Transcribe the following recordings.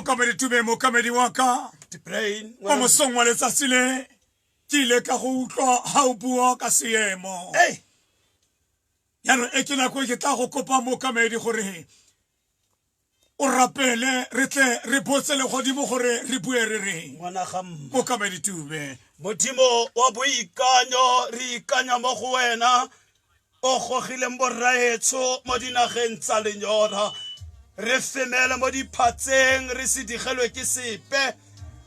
Mokamedi Tube mokamedi waka wa mosong wa letsatsi le ke ile ka go utlwa ha o bua ka seemo yalo e ke nako ke tla go kopa mokamedi gore o rapele re tle re botse le godimo gore re bue re reng ngwana ga mokamedi Tube modimo wa boikanyo re ikanya mo go wena o gogile mboraetso mo dinageng tsa lenyora re femela mo diphatseng re se digelwe ke sepe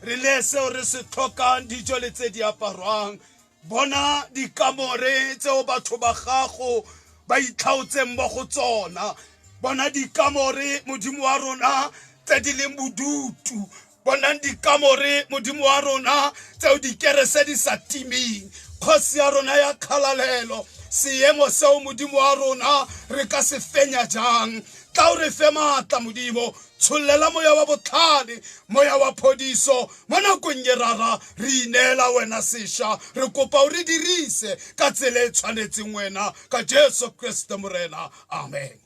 re lese o re se tlhokang dijo le tse di aparwang bona dikamore tseo batho ba gago ba itlhaotseng mo go tsona bona dikamore modimo wa rona tse di leng bodutu bona dikamore modimo wa rona tseo dikerese di sa timing kgosi ya rona ya khalalelo seemo seo modimo wa rona re ka se fenya jang tla o re fe maatla modimo tsholela moya wa botlhale moya wa phodiso mo nakong ye rara re inela wena sesha re kopa o re dirise ka tsela e tshwanetseng wena ka Jesu Kriste morena amen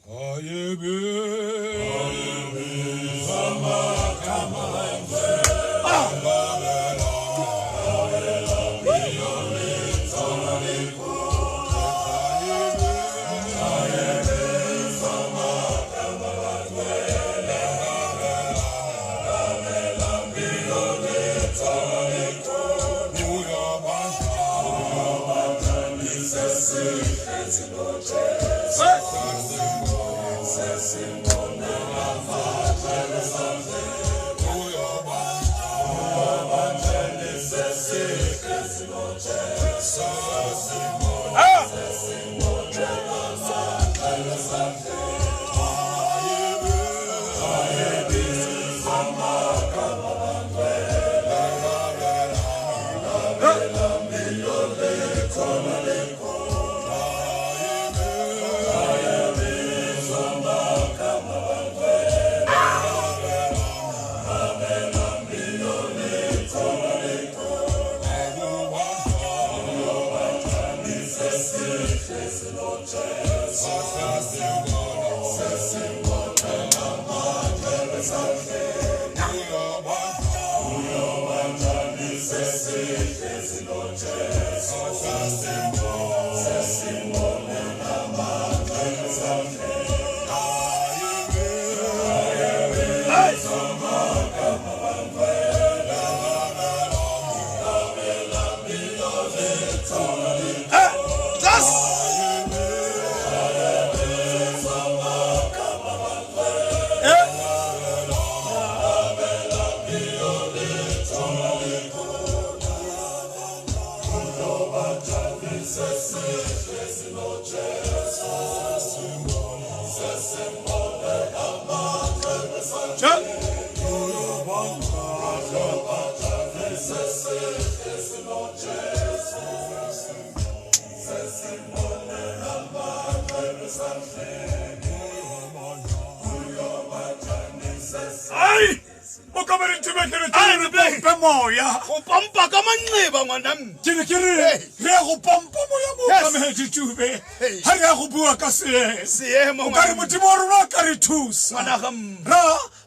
moya go pompa ka manxeba ngwanam ke re go pompa moya mokamedi Tube ha re go bua ka seemo ka re modimo wa rona ka re thusa ra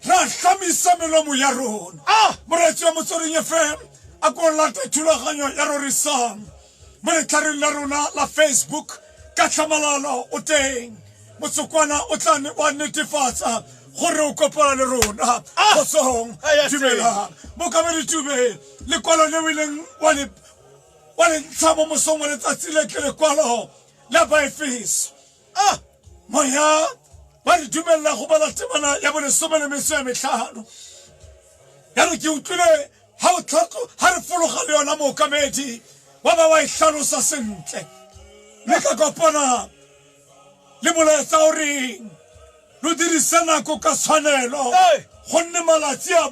hlamisa melomo ya rona moretsi wa Motsweding FM a ko lata thulaganyo ya rorisang mo letlareng la rona la Facebook ka tlhamalalo o teng motsokwana o tla wa netefatsa gore o kopana le rona go song dumela mokamedi Tube le kwalo le wileng wa le ntsha mo song wa letsatsi le ke le kwalo la ba Efeso moya ba re dumela go bala temana ya bone somele meso ya metlhano ya re ke utlwile ha o tlhako ha re fologa le yona mokamedi wa ba e hlalosa sentle le ka kopana le molaetsa o reng lo dirisa nako ka tshwanelo gonne malatsi a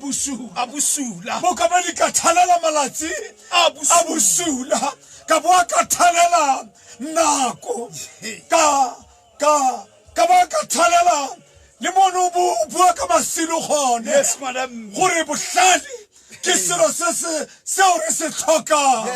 busula mokamedi ka thalela malatsi a busula ka boa ka thalela nako ka ba ka thalela le mono bo bua ka masilo gone gore bohlale ke selo seo re se tlhokang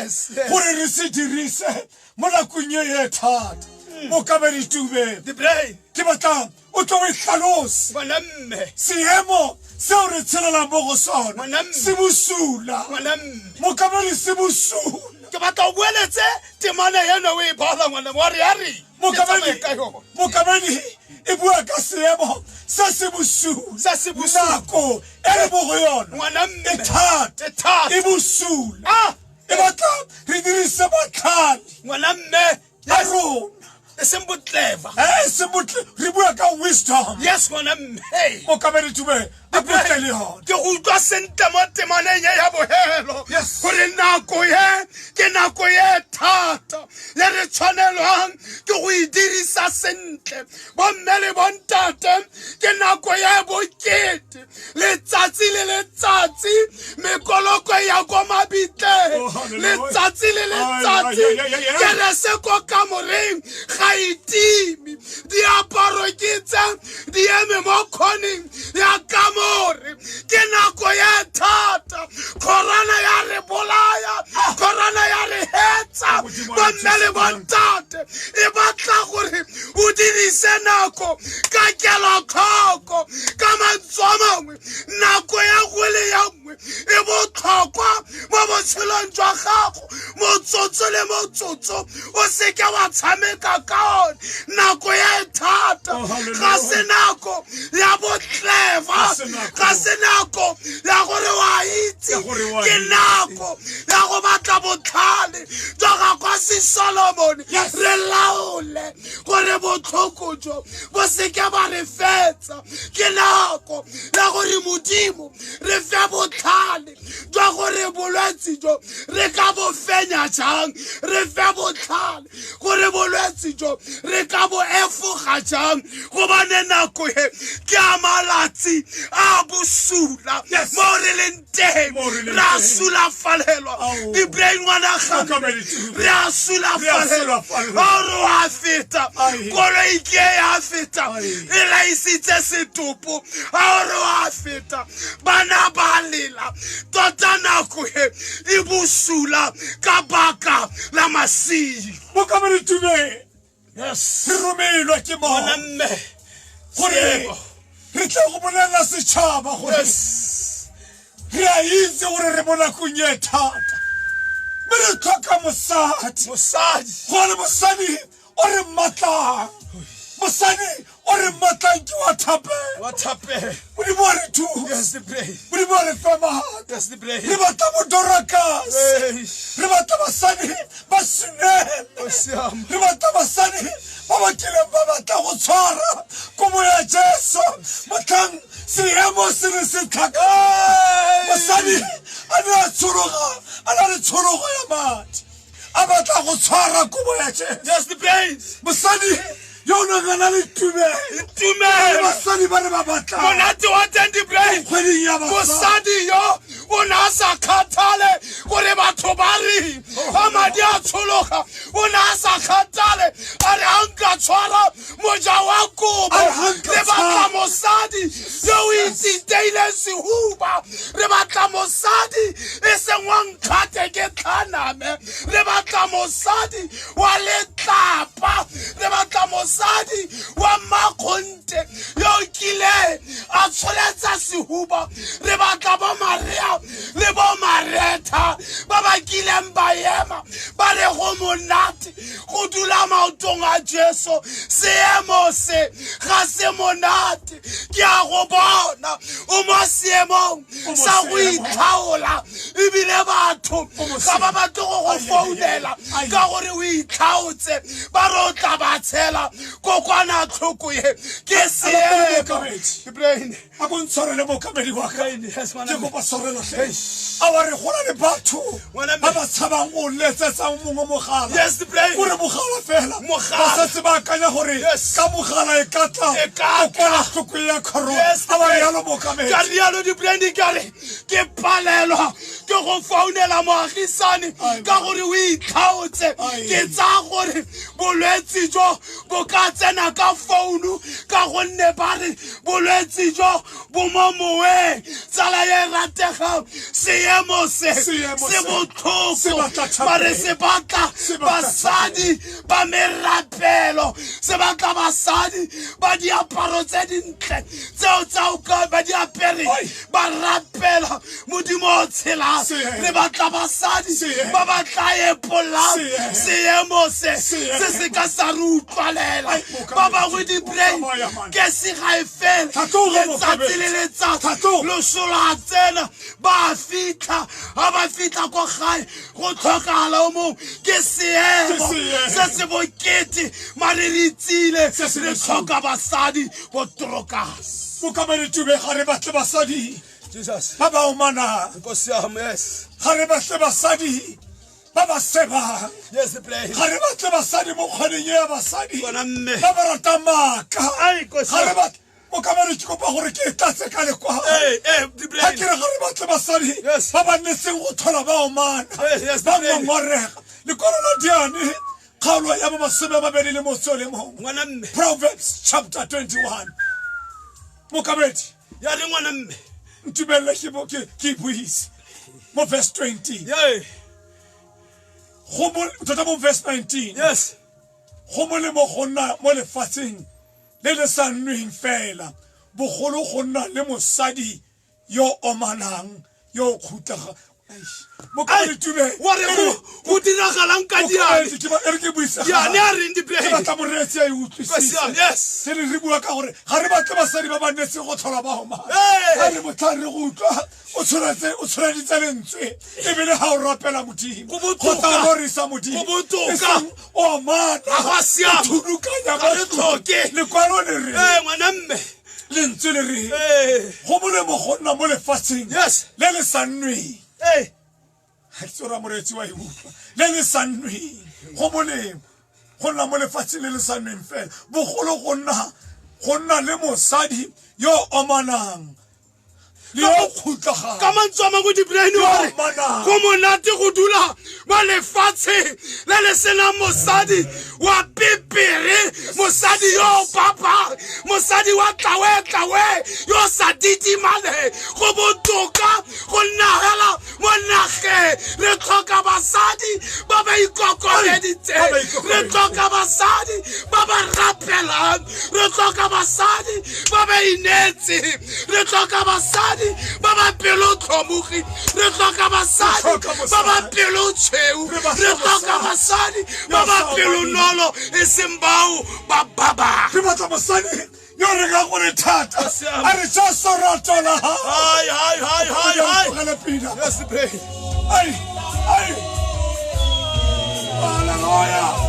gore re se dirise mo nakong ye thata Mokamedi Tube. The brain. Ke batla o tlo e hlalosa. Ngwana mme. Seemo seo re tshelela mo go sona. Ngwana mme. Se bosula. Ngwana mme. Mokamedi se bosula. Ke batla o boeletse temana eno o e bala ngwana wa re ari. Mokamedi e bua ka seemo se bosula. Se bosula. Nako e re mo go yona. Ngwana mme. E thata. E bosula. E batla re dirise batlhami. Ngwana mme. A rona. Simple clever. Re bua ka wisdom. Yes, ngwana mme. Mokamedi Tube. Ke go utlwa sentle mo temaneng ya bohelo gore nako ye ke nako ye thata le re tshwanelwang ke go e dirisa sentle bomme le bontate ke nako ya bokete letsatsi le letsatsi mekoloko ya go mabitleng letsatsi le letsatsi ke re se ko ka moreng ga itimi diaparo ke tsa di eme mo khoning ya ka ke nako ya thata korana ya re bolaya korana ya re hetsa bomme le bontate e batla gore o dirise nako ka kelotlhoko ka mantswe a mangwe nako ya go le ya nngwe e botlhokwa mo botshelong jwa gago motsotso le motsotso o seke wa tshameka ka one nako ya thata ga se nako ya botleva ga se nako ya gore wa itse ke nako ya go batla botlhale jwa ga kwa se Solomon re laole gore botlhoko jo bo seke ba re fetsa ke nako ya gore modimo re fe botlhale jwa gore bolwetsi jo re ka bo fenya jang re fe botlhale gore bolwetsi jo re ka bo efoga jang go bane nako e ke a malatsi a busula mo re leng teng ra sula falelwa di brain ngwana ga re a sula falelwa oro a feta kolo ike ya feta e la isitse setopo oro a feta bana ba lela tota nako e busula ka baka la masi Mokamedi Tube. yes Re romelwa ke mo mme gore re tla go bolela setšhaba gore re a itse gore re bona kunye thata mme re tlhoka mosadi gore mosadi o re matlang mosadi o re matlang ke wa thapela modimo wa re thusa modimo wa re fa maatla re batla modorakase re batla basadi ba sunele re batla basadi ba ba kileng ba batla go tshwara kobo ya Jesu motlhang seemo se re se tlhaka basadi a ne a tshologa a na le tshologo ya madi a batla go tshwara kobo ya Jesu mosadi yo no gana le tumelo basadi ba re ba batla monate wa teng di brain kgweding ya mosadi yo o na sa khathale gore batho ba re a madi a tshologa o na sa khathale a re anka tshwara moja wa kobo re batla mosadi yo o itsiteile sehuba re batla mosadi e seng wa nkhate ke tlhaname re batla mosadi wa letlapa re batla mosadi wa makonte yo kile a tsholetsa sehuba re batla bo Maria le bo Mareta ba ba kileng ba ema ba le go monate go dula maotong a Jesu seemo se ga se monate ke a go bona o mo seemong sa go itlhaola ebile batho ga ba batlo go founela ka gore o itlhaotse ba ro tla ba tshela kokwana tlhoko ye ke seemo brain a go ntshwarele mokamedi wa ka ke go ba sorela a wa re gola le batho ba ba tshabang o letsetsa mongwe mogala gore mogala fela ba setse ba akanya gore ka mogala e katla kokwana tlhoko ya corona a ba yalo mokamedi ka rialo di brain kare ke palelwa ke go founela dumela moagisane ka gore o itlhaotse ke tsa gore bolwetsi jo bo ka tsena ka founu ka gonne ba re bolwetsi jo bo mo moweng tsala ye rategang seemo se botlhoko ba re se batla basadi ba merapelo se batla basadi ba diaparo tse dintle tseo tsa o ka ba di apere ba rapela modimo o tshela re batla basadi ba batla epola seemo se se ka sa re utlwalela ba bangwe di-brain ke se ga e fela letsatsi le letsatsi losola tsena ba fitlha ga ba fitlha ko gae go tlhokagala o mongwe ke seemo se se bokete mare re itsile re tlhoka basadi bo trokase mokamedi tube ga re batle basadi Jesus ba ba omana nkosi yami yes ga re batle basadi ba ba seba yes play ga re batle basadi mo kgoneng ya basadi bona mme ba ba rata maka ai kosi ga re batle mokamedi ke kopa gore ke tlatse ka le kwa di play ga ke re ga re batle basadi ba ba nnetseng go thola ba omana ba ngongorega le korona diane kgaolo ya ba masome mabedi le motso le mongwe ngwana mme Proverbs chapter 21 mokamedi ya re ngwana mme ntubelle ke buise mo verse 20 go mo tota mo verse 19 yes go mo le mo gonna mo lefatsheng le le sa nnweng fela bogolo go nna le mosadi yo omanang yo khutlaga mokamedi tube wa re go diragalang ka diane ke buisa ya ne a reng di play ke batla moretsi a e utlwisisa yes se re bua ka gore ga re batle basadi ba ba nnetse go tlhola ba oma ga re botlhare go utlwa o tshwaneditse lentswe ebile ga o rapela modimo go tlhagorisa modimo eseng o mana thunukanya batlhoke lekwalo le re ngwana mme lentswe le re go molemo go nna mo lefatsheng le le sa nnweng ha ke tsora moretsi wa e utlwa le le sa nnweng go molemo go nna mo lefatsheng le le sa nnweng fela bogolo go nna le mosadi yo omanang ka mantswe a mangwe di-brain ore go monate go dula ba lefatshe le le senang mosadi wa pipiri mosadi yo papa mosadi wa tlawe yo sa didimale go botoka go nnagela mo nageng re tlhoka basadi ba ba ikokoleditse re tlhoka basadi ba ba rapelang re tlhoka basadi ba ba inetse re tlhoka basadi ba ba pelo tlhomogi re tlhoka basadi ba ba pelo tsheu re tlhoka basadi ba ba pelo nolo e seng bao ba baba re batla basadi yo re ga gore thata a re tsa soratola hai yes pray ai hallelujah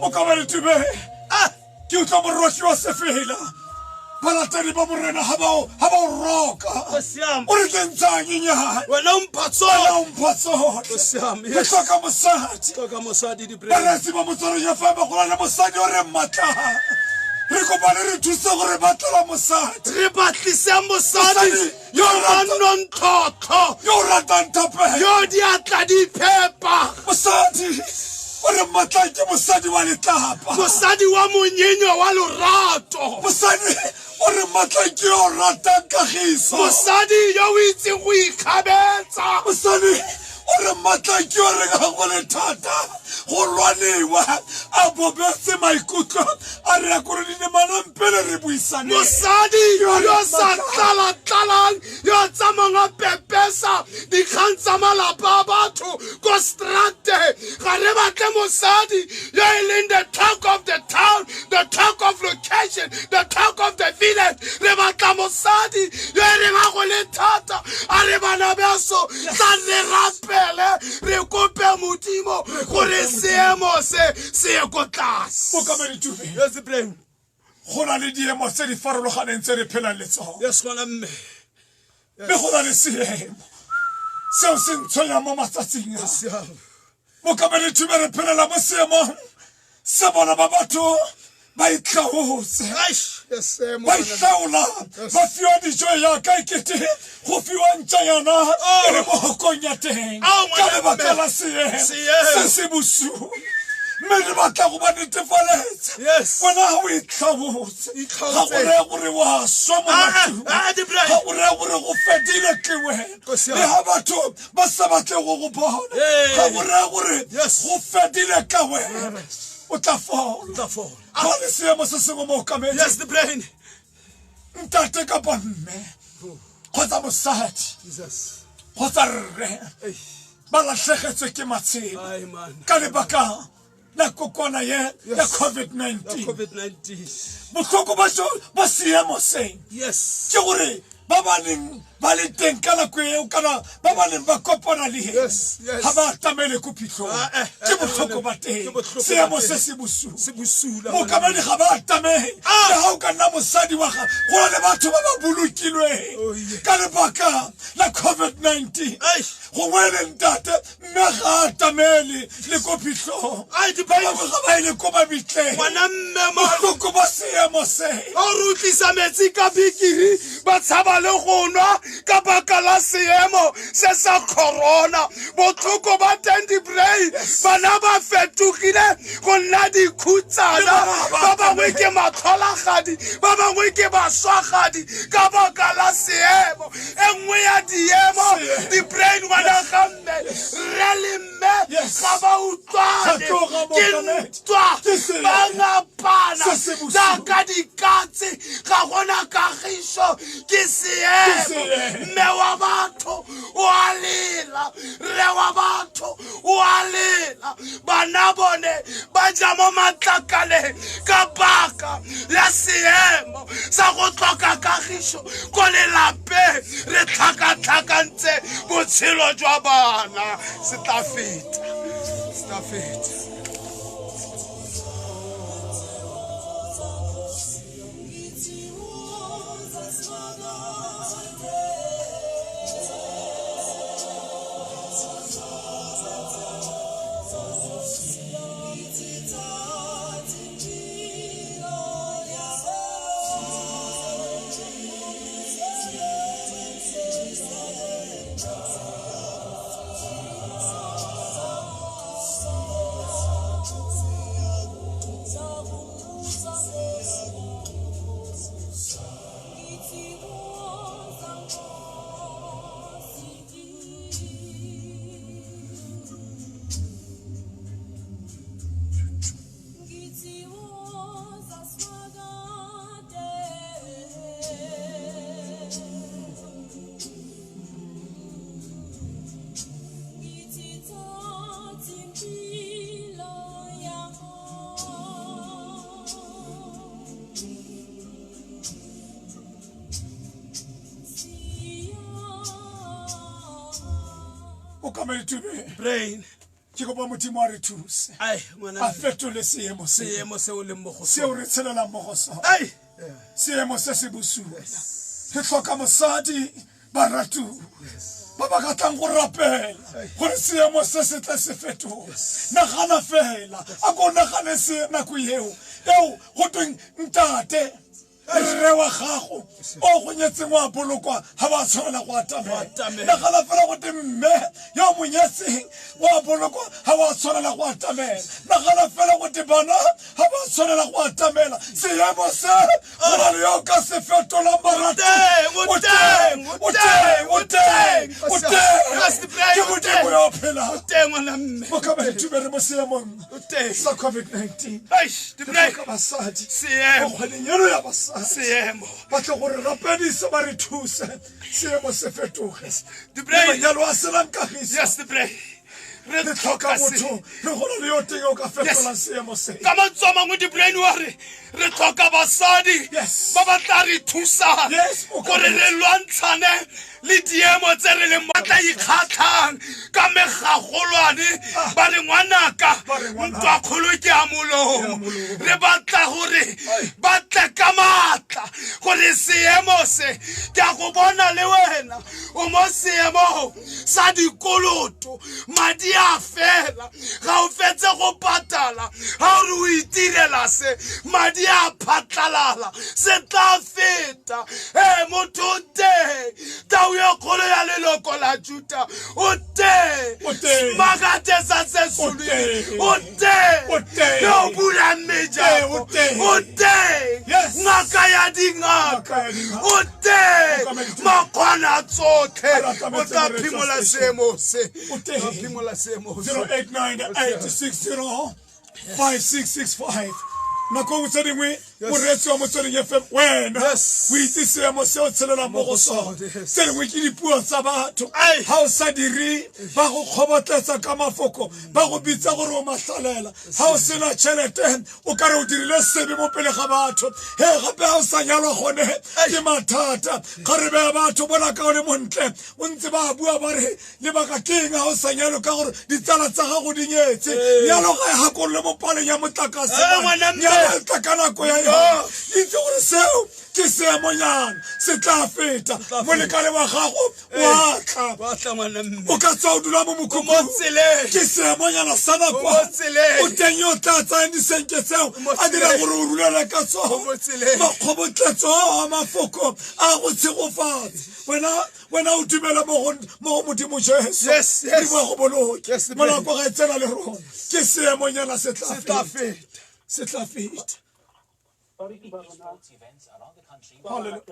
Mokamedi Tube, ke utla moroki wa sefela. Balatedi ba morena ha ba roka. O re tlentsa nyenyane. Wena umphatso. Ke hloka mosadi. Balesi ba motswaro ya fa ba go na mosadi o re matla. Re kopane re thusa gore batla mosadi. Re batlise mosadi yo manontlotlo. Yo ratang thape. Yo diatla di phepa. Mosadi o re matla ke mosadi wa letlapa. Mosadi wa monyenyo wa lorato. Mosadi o re matla ke yo ratang kagiso. Mosadi yo o itseng go ikgabetsa. Mosadi o re matla ke yo re ga go le thata go lwanewa a bobetse maikutlo a re gore di ne manampele re buisane. Mosadi yo sa tlalang yo tsamang a pepesa dikgang tsa malapa a batho ko strate. Ga re batle mosadi yo e leng the talk of the town, the talk of location, the talk of the village. Re batla mosadi yo e reng a go le thata a re bana beso tsa re rapele re kope modimo gore seemo se ye ko tlase. Mokamedi Tube, Yes, the brain. go na le diemo tse di farologaneng tse re phelang le tsona. Yes, ngwana mme. Mme go na le seemo seo se ntshwenya mo matsatsing a. Mokamedi Tube, re phelela mo seemong se bona ba batho ba itlhaotse. Ba itlhaola ba fiwa dijo yaka ekete go fiwa ntšanyana e le mo gokong ya teng ka lebaka la seemo se se bosio. Mme re batla go ba netefaletsa wena ga o itlhabotse ga go reye gore wa swa mo bathong ga go reye gore go fedile ke wena le ga batho ba sa batle go go bona ga go reye gore go fedile ka wena o tla fola ga le seemo se sengwe mo okamedi ntate kapa mme kgotsa mosadi kgotsa rre ba latlhegetswe ke matshelo ka lebaka la kokwana ya COVID-19. Botlhoko ba seemo seng ke gore ba ba neng ba le teng ka nako eo kana ba ba neng ba kopana le he ga ba tamele ko phitlhong ke botlhoko ba teng seemo se se bosula mokamedi ga ba tamele le ga o ka nna mosadi wa ga go na le batho ba ba bolokilweng ka lebaka la COVID-19 go ngwele ntate mme ga tamele le ko phitlhong ba ile ko ba bitleng botlhoko ba seemo se o rutlisa metsi ka bikiri ba tshaba le go nwa ka baka la seemo se sa corona. Botlhoko ba teng di-brain bana ba fetogile go nna dikhutsana ba bangwe ke matlholagadi ba bangwe ke baswagadi ka baka la seemo e nngwe ya diemo di-brain ngwana gamme re le mme ga ba utlwane ke ntwa ba ngapana jaaka dikatse ga gona kagiso ke seemo mme wa batho o a lela re wa batho o a lela bana bone ba ja mo matlakaleng ka baka la seemo sa go tlhoka kagiso ko lelapeng re tlhakatlhakantse botshelo jwa bana se tla feta. Mokamedi Tube. brain Ke go ba modimo a re thuse. ai A ngwana fetole seemo se. seemo se o leng mo go Se o re tshelela mo go sona. ai Seemo se se bosula. Re tlhoka mosadi baratu. Ba ba ka tlang go rapela gore seemo se se tle se fetoge. Nagana fela a go nagane se nako eo go tweng ntate re wa gago o go nyetseng wa bolokwa ha ba tshwanela go atamela. Nagana fela go te mme yo mo nyetseng wa bolokwa ha ba tshwanela go atamela. Nagana fela go te bana ha ba tshwanela go atamela. Seemo se go na le yo ka se fetola baratu. Mokamedi Tube re mo seemong sa COVID-19. Basadi seemo kgwelenyalo ya basadi seemo ba tle gore rapedise ba re thuse seemo se fetoge. the brain Manyalo a senang kagiso. yes the brain re Re tlhoka motho re gona le yo teng o ka fetolang seemo se. ka mantswe a mangwe the brain wa re tlhoka basadi Yes. ba ba tla re thusa Yes, gore re lwantshane le diemo tse re leng ba tla ikgatlhang ka megagolwane ba re ngwanaka ntwa kgolo ke ya molomo re batla gore ba tle ka matla gore seemo se ke a go bona le wena o mo seemong sa dikoloto madi a fela ga o fetse go patala ga o re o itirela se madi a phatlalala se tla feta motho o teng tau yo kgolo ya leloko la Juda o teng magate sa sesulu o teng yo bula mejako o teng ngaka ya dingaka o teng makgwana tsotlhe o tla phimola seemo se phimola seemo 08986605665 nako tse dingwe moreetsi wa motsweding FM wena o itse seemo se o tshelela mo go sona. Tse dingwe ke dipuo tsa batho ga o sa dire ba go kgobotletsa ka mafoko ba go bitsa gore o mahlalela ga o sena tšhelete o ka re o dirile sebe mo pele ga batho gape ga o sa nyalwa gone ke mathata ga re beya batho bona ka o le montle o ntse ba bua ba re lebaka ke eng ga o sa nyalwe ka gore ditsala tsa gago di nyetse nyalo ga e gakolole mo paleng ya motlakase nyalo tla ka nako ya itse gore seo ke seemonyana se tla feta molekane wa gago wa tla o ka tswa o dula mo mokhukhung ke seemonyana sa nakwana o teng yo tla tsayang disenke tseo a dira gore o rulele ka tsona makgobotletso a mafoko a go tshegofatse wena o dumela mo go modimo Jesu modimo wa go boloke molako ga e tsena le rona ke seemonyana se tla feta. Hallelujah.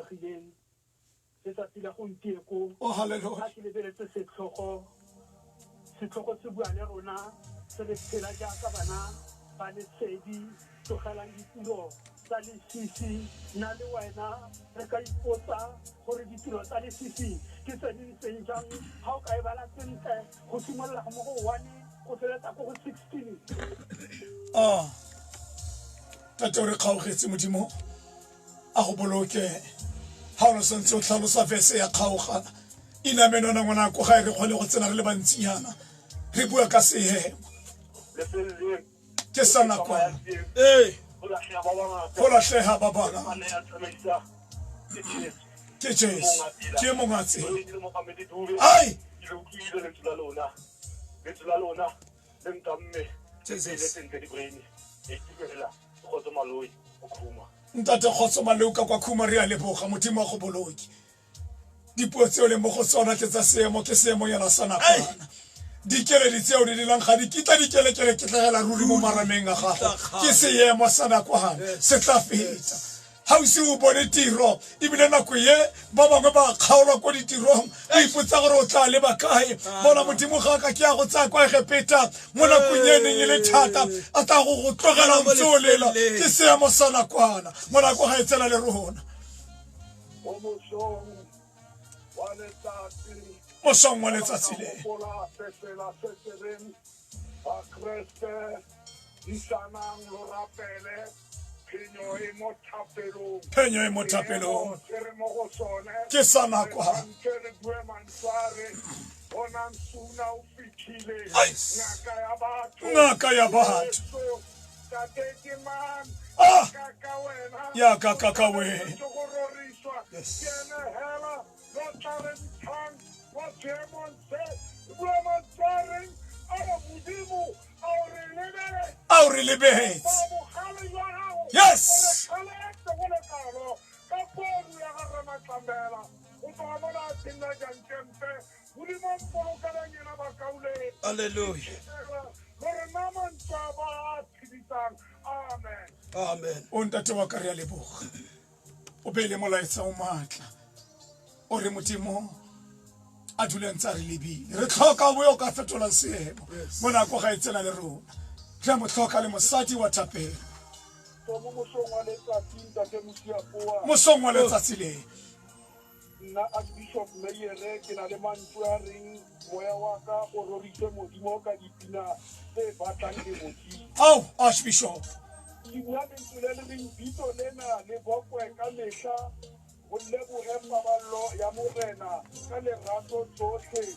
Oh, hallelujah. Oh. Tate re kgaogetse modimo a go boloke ha o sentse o tlhalosa verse ya kgaogana ina menona ngwana go ga re kgole go tsena re le bantsinyana re bua ka seemo ke sana kwa go lahlega ba bana ke Jesu ke mongatse ai ntate Kgotso Maleuka kwa Khuma re a leboga modimo wa go boloki dipuo tseo le mo go tsona ke tsa seemo ke seemo yana sa nakwana dikeledi tseo di dilang ga di kitla dikelekele ke tlagela ruri mo marameng a gago ke seemo sa nakwana se tla feta ha o se o bone tiro ebile nako ye ba bangwe ba kgaolwa ko ditirong o ipotsa gore o tla leba kae bona modimo ga ka ke ya go tsaya kwa egepeta mo nakong e neng e le thata a tla go tlogela o ntse o lela ke seemo sa nakwana mo nako ga e tsena le rona mosong wa letsatsi le Penyo e mo thapelong ke sa nakwana ngaka ya batho ah ya kaka we our libet yes Hallelujah. Amen. Ontate wa ka re a leboga o be le molaetsa o matla o re modimo a dule ntse re lebile re tlhoka bo yo ka fetola seemo mona go ga etsela le rona re mo tlhoka le mosadi wa thapelo mosong wa letsatsi le nna Archbishop Meyere ke na le mantswe a reng moya wa ka o roritse modimo ka dipina tse batlang le modimo oh Archbishop ke bua lentswe le reng bitso lena le bokwe ka mehla go leboge paballo ya morena ka lerato tsotlhe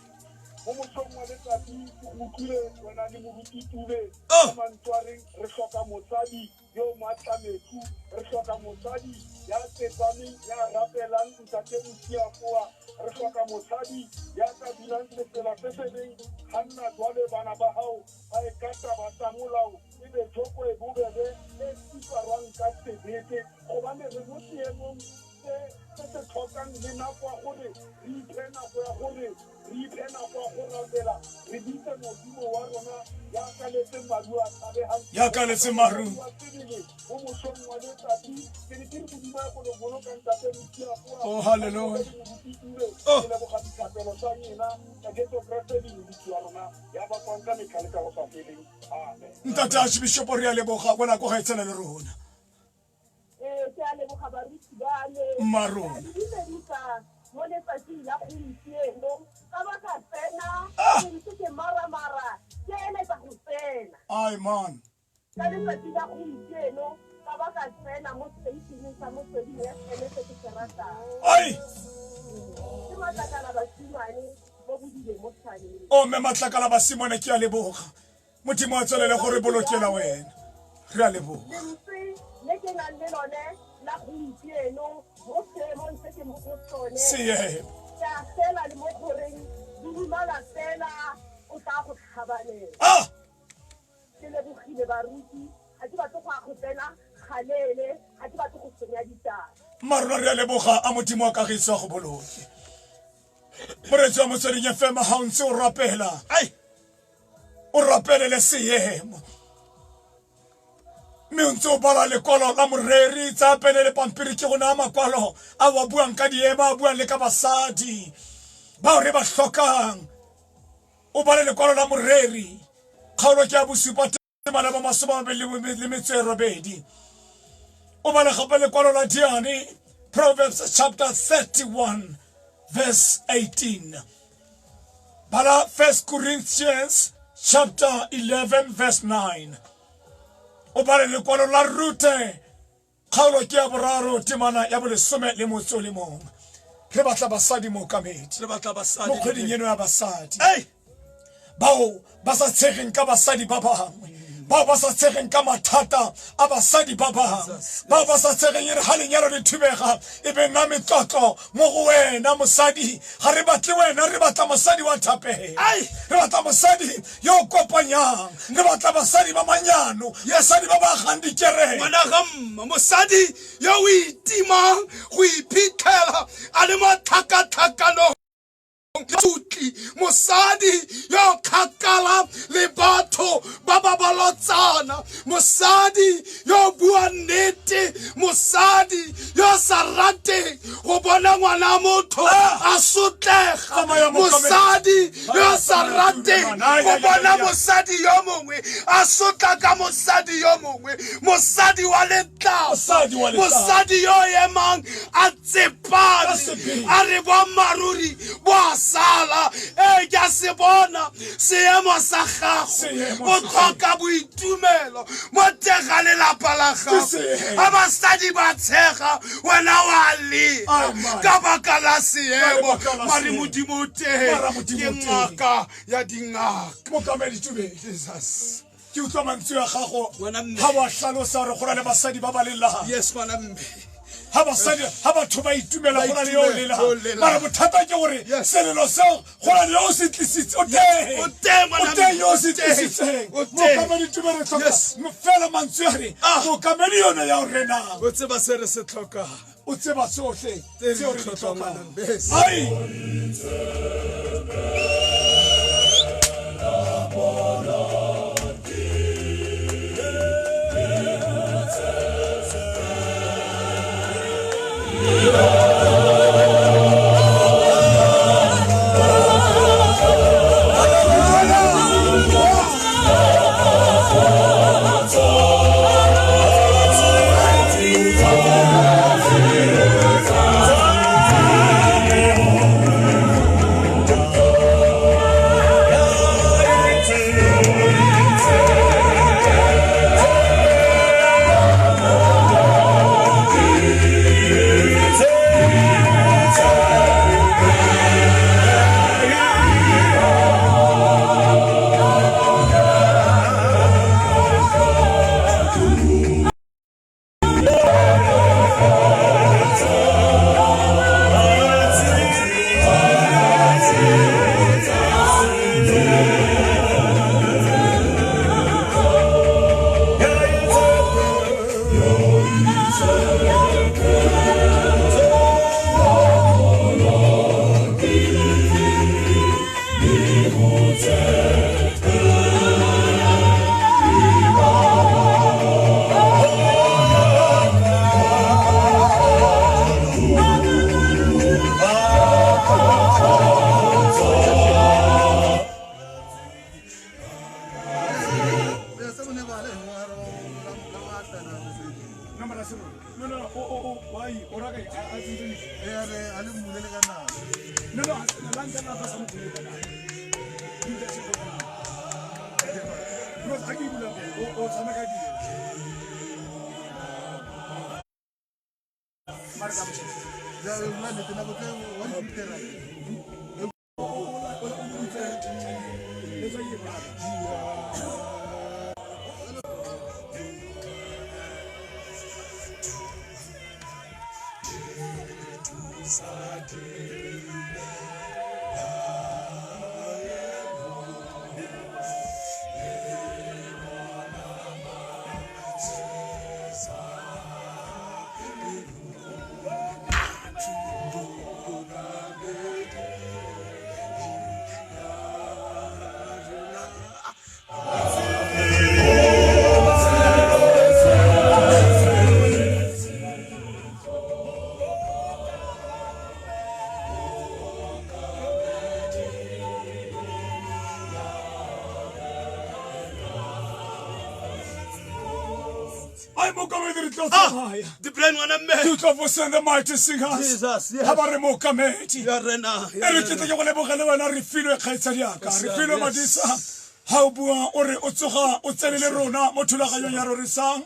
mo mosong wa letsatsi ke utlwile wena le moruti Tube mantswe a reng re hloka mosadi yo matlametsi re hloka mosadi ya tsepameng ya rapelang ntate Mosiafoa re hloka mosadi ya ka binang lefela se sebeng hanna jwale bana ba hao ba e kata ba tsa molao e be joko e bobebe e tshwarwang ka sebete gobane re mo seemong se tlhokang le nako ya gore re iphe nako ya gore re iphe nako ya go rapela re bitse modimo wa rona ya ka letse maru a tshabehang ya ka letse maru mo mosong wa letsatsi ke ne ke re modimo ya go boloka ntate Mosiafoa oh hallelujah ke leboga ditlhapelo tsa nyena ka Jesu Kriste le modimo wa rona ya ba kwanta metlhale ka go sa feleng amen ntate Archbishop re a leboga bona go ga etsela le rona ke a leboga baruti ba le marona mo letsatsing la gompieno ka baka tsena ke mara ke eletsa go tsena ai man ka letsatsi la gompieno ka baka tsena mo seteisheneng sa motsweding ya tshwanetse ke se ratang ai ke matlakala basimane mo bodile mo tshwaneng o me matlakala basimane ke a leboga modimo a tswelele gore bolokela wena re a leboga le ke nang le lone la gompieno mo seemong se ke mo go sone seemo ke a fela le mo goreng dumala fela o tla go tlhabanela ah ke lebogile baruti ga ke batlo go a go tsena galele ga ke batlo go senya ditaba marona re a leboga a modimo wa kagiso go boloke moretsi wa motsweding FM ha o ntse o rapela Ai o rapelele seemo mme o ntse o bala lekwalo la moreri tsa pele le pampiri ke gona makwalo a wa buang ka diema a buang le ka basadi ba re ba hlokang o bala lekwalo la moreri kgaolo ke a bosupa temana ba masomabedi le metswero bedi o bala gape lekwalo la Diane Proverbs chapter 31 verse 18 bala 1 Corinthians chapter 11 verse 9 o bale lekwalo la Rute kgaolo ke ya boraro temana ya bolesome le motso le mong re batla basadi mo kamedi re batla basadi mo kgweding eno ya basadi Ai bao ba sa tshegeng ka basadi ba bangwe bao ba sa tshegeng ka mathata a basadi ba bangwe bao ba sa tshegeng e re ga lenyalo le thubega e be nna metlotlo mo go wena mosadi ga re batle wena re batla mosadi wa thapelo re batla mosadi yo o kopanyang re batla basadi ba manyano basadi ba ba gang dikereke ngwana gamma mosadi yo o itimang go iphitlhela a le mo tlhakatlhakano tutli mosadi yo kgakala le batho ba ba balotsana mosadi yo bua nnete mosadi yo sa rate go bona ngwana motho a sotlega mosadi yo sa rate go bona mosadi yo mongwe a sotla ka mosadi yo mongwe mosadi wa letlao mosadi yo emang a tsepane a re boammaaruri bo sala e ke a se bona seemo sa gago o tlhoka boitumelo mo teng ga lelapa la gago ga basadi ba tshega wena wa le ka baka la seemo mare modimo o teng ke ngaka ya dingaka mokamedi tube Jesus ke utlwa mantswe ya gago Ngwana mme. ha ba hlalosa re gona le basadi ba ba lelang yes ngwana mme ha basadi ha batho ba itumela gona le yo Yo lelang lelang. mara bothata ke gore selelo seo gona le yo se tlisitse o teng o teng ngwana o teng yo mme, se o teng, tlisitseng o teng. mokamedi tube re tlhoka Yes. fela mantswe a re mokamedi yone ya o renang o tseba se re se tlhokang o tseba tsohle Tse tseo re re di di tlhokang, tlhokang ngwana mme. Yes. ai the brain ngwana mme You can send the mighty singers. Jesus, yes. Ha ba re mokamedi. ya rena E re tletse ke go lebogele wena re filwe kgaitsadi yaka re filwe madisa ha o bua o re o tsoga o tsenele rona mo thulaganyong ya rorisang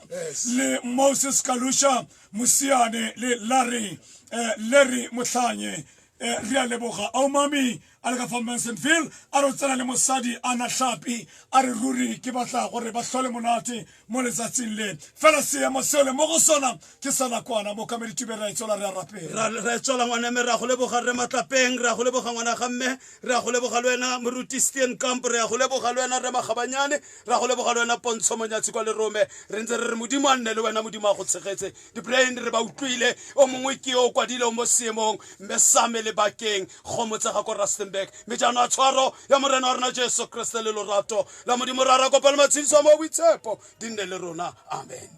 le Moses Kalusha Musiane le Larry Mohlanye re a leboga au mami a le ka fa Mansonville a re tsena le mosadi ana hlapi a re ruri ke batla gore ba hlole monate mo letsatsing le fela seemo sele mo go sona ke sana kwana mo kamedi tubera itsola re a rapela re tsola ngwana mme ra go leboga re matlapeng ra go leboga ngwana ga mme ra go leboga le wena moruti Stein Camp ra go leboga le wena re magabanyane ra go leboga le wena Pontsho Monyatsi kwa le Rome re ntse re modimo a nne le wena modimo a go tshegetse di brain re ba utlwile o mongwe ke o kwadile mo seemong mme same le bakeng go motsega ko Rustenburg me jana tshwaro ya morena wa rona Jesu Kriste le lorato la modimo ra ra kopela matshidiso mo boitshepo di nne le rona amen.